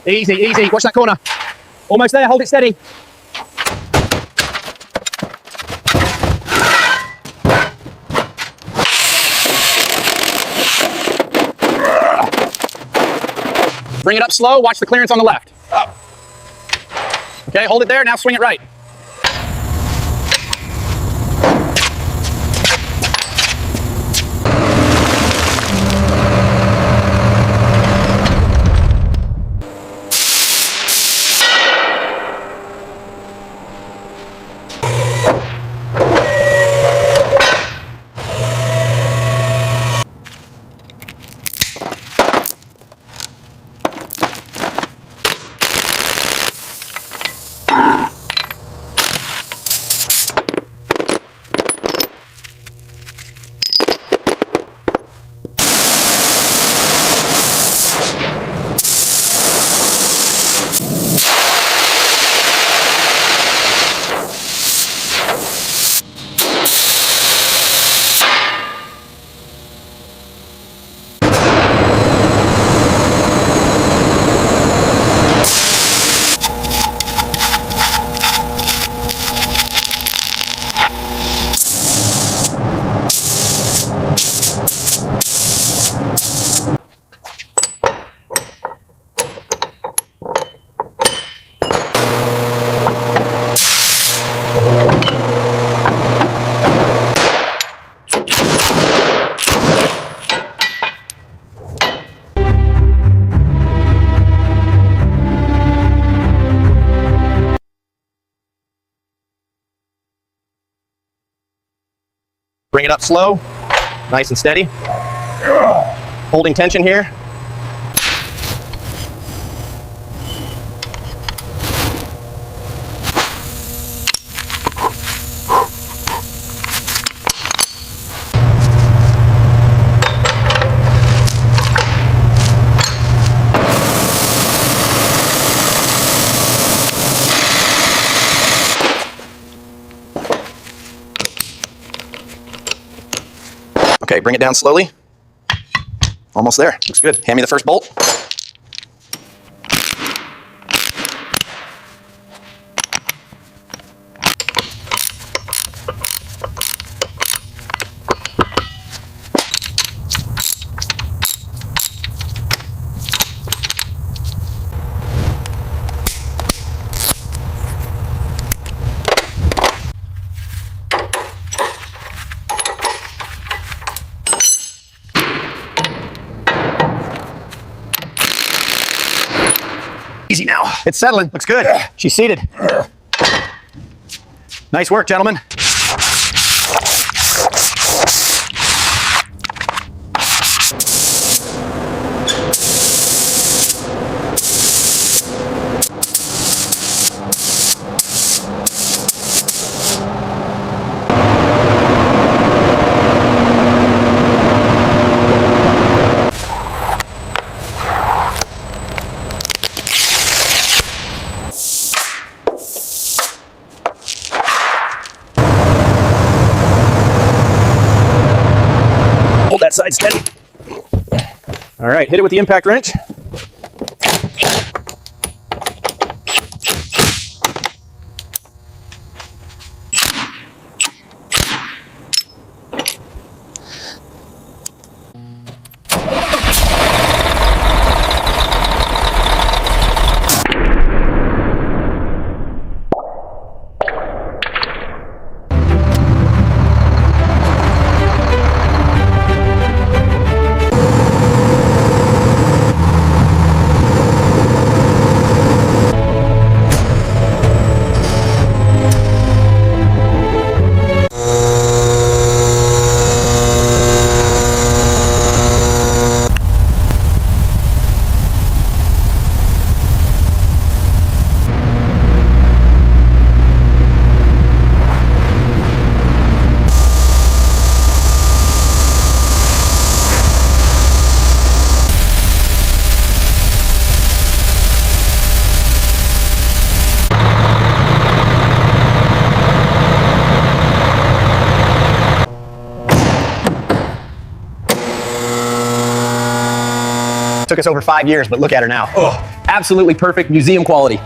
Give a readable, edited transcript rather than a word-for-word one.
Easy, easy. Watch that corner. Almost there. Hold it steady. Bring it up slow. Watch the clearance on the left. Okay, hold it there. Now swing it right. Bring it up slow, nice and steady. Holding tension here. Okay, bring it down slowly. Almost there. Looks good. Hand me the first bolt. Easy now. It's settling. Looks good. She's seated. Nice work, gentlemen. Hold that side steady. All right, hit it with the impact wrench. Took us over 5 years, but look at her now. Oh, absolutely perfect museum quality.